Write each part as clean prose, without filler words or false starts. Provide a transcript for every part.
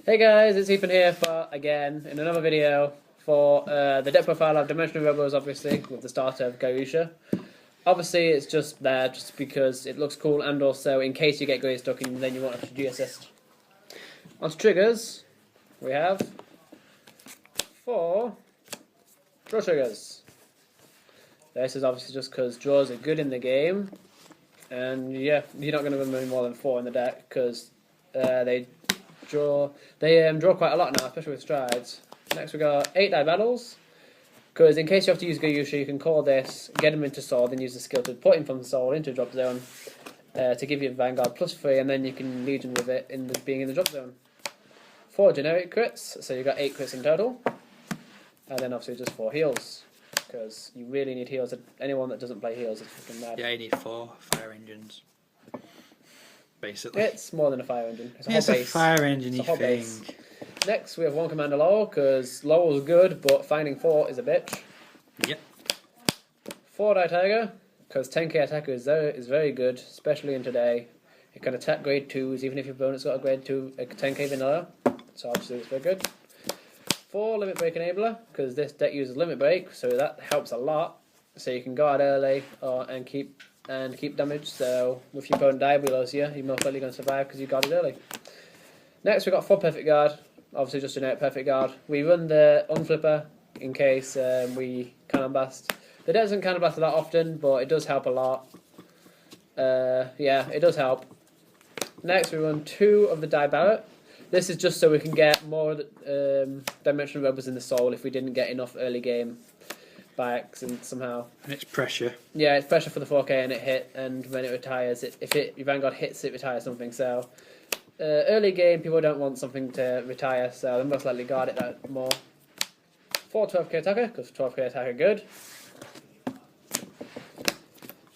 Hey guys, it's Ethan here for, again, in another video for the deck profile of Dimensional Robos, obviously, with the starter of GHQ. Obviously, it's just there just because it looks cool, and also in case you get grade stuck and then you want to G-assist. On triggers, we have 4 draw triggers. This is obviously just because draws are good in the game, and yeah, you're not going to run more than 4 in the deck because they draw quite a lot now, especially with strides. Next we got 8 die battles, because in case you have to use GHQ, you can call this, get him into soul, then use the skill to put him from the soul into drop zone to give you Vanguard +3, and then you can Legion with it in being in the drop zone. 4 generic crits, so you've got 8 crits in total, and then obviously just 4 heals, because you really need heals. Anyone that doesn't play heals is fucking mad. Yeah, you need 4 fire engines. Basically. It's more than a fire engine. It's a It's whole a base. fire engine-y thing. Base. Next, we have 1 Commander Lowell, because Lowell's good, but finding 4 is a bitch. Yep. 4 Die Tiger, because 10k attacker is very good, especially in today. It can attack grade 2s, even if your opponent's got a grade 2, a 10k vanilla. So obviously it's very good. 4 Limit Break Enabler, because this deck uses Limit Break, so that helps a lot. So you can go out early and keep damage. So if your opponent die below you, you're most likely going to survive because you got it early. Next we've got 4 Perfect Guard, obviously just generic Perfect Guard. We run the Unflipper in case we Cannon Blast. The deck doesn't Cannon Blast that often, but it does help a lot. Yeah, it does help. Next we run 2 of the Die Barret. This is just so we can get more Dimensional Rebels in the soul if we didn't get enough early game by accident somehow. And it's pressure. Yeah, it's pressure for the 4k and it hit, and when it retires, your Vanguard hits, it retires something. So early game, people don't want something to retire, so they most likely guard it that more. 4 12k attacker, because 12k attacker good.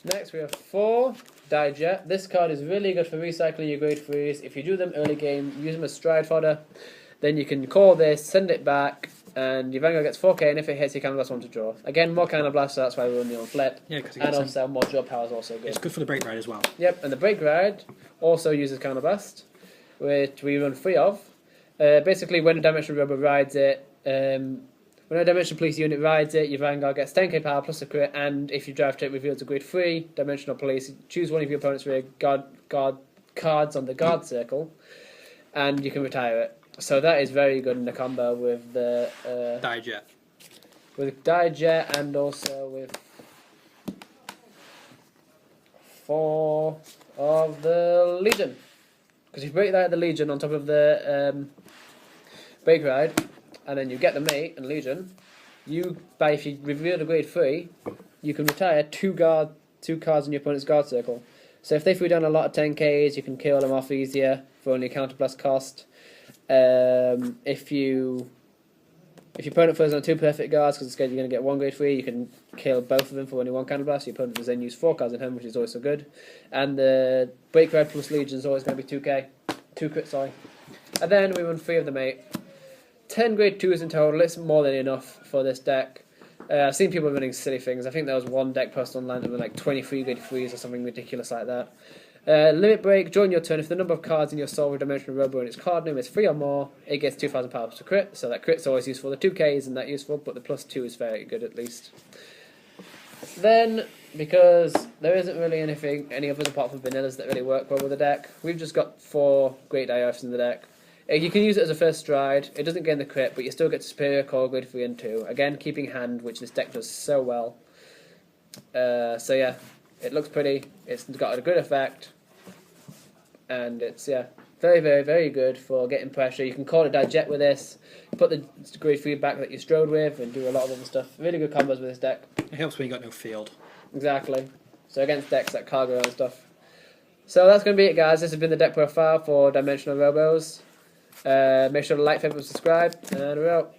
Next we have 4 Die Jet. This card is really good for recycling your grade 3s. If you do them early game, use them as stride fodder, then you can call this, send it back, and your Vanguard gets 4k, and if it hits, you Cannon Blast 1 to draw. Again, more Cannon Blast, so that's why we run the Unflip. Yeah, because and also more draw power is also good. It's good for the break ride as well. Yep, and the Break Ride also uses Cannon Blast, which we run 3 of. Basically, when a Dimensional Robo rides it, when a Dimensional Police unit rides it, your Vanguard gets 10k power plus a crit, and if you drive to it, reveals a grade 3 Dimensional Police. Choose one of your opponent's rear guard cards on the guard circle, and you can retire it. So that is very good in the combo with the Die Jet. With Die Jet, and also with 4 of the Legion. Because if you break that the Legion on top of the Break Ride, and then you get the Mate and Legion, if you reveal the grade 3, you can retire 2 cards in your opponent's guard circle. So if they threw down a lot of 10ks, you can kill them off easier for only a counterblast cost. If your opponent throws on 2 perfect guards because it's scared you're going to get 1 grade 3, you can kill both of them for only 1 counterblast. Your opponent does then use 4 cards in hand, which is also good. And the Break Ride plus Legion is always going to be 2k. 2 crits, sorry. And then we run 3 of the Mate. 10 grade 2s in total. It's more than enough for this deck. I've seen people running silly things. I think there was one deck post online that were like 23 grade 3s or something ridiculous like that. Limit Break, during your turn, if the number of cards in your soul with Dimensional Robo and its card name is 3 or more, it gets 2,000 power plus a crit, so that crit's always useful. The 2k isn't that useful, but the +2 is very good at least. Then, because there isn't really any others apart from vanillas that really work well with the deck, we've just got 4 Great Die-Offs in the deck. You can use it as a first stride. It doesn't gain the crit, but you still get Superior Core grade 3 and 2. Again, keeping hand, which this deck does so well. So yeah, it looks pretty. It's got a good effect, and it's very, very, very good for getting pressure. You can call it Die Jet with this, put the grade 3 back that you strode with, and do a lot of other stuff. Really good combos with this deck. It helps when you got no field. Exactly. So against decks like Cargo and stuff. So that's going to be it, guys. This has been the deck profile for Dimensional Robos. Make sure to like, favorite, and subscribe, and we're out.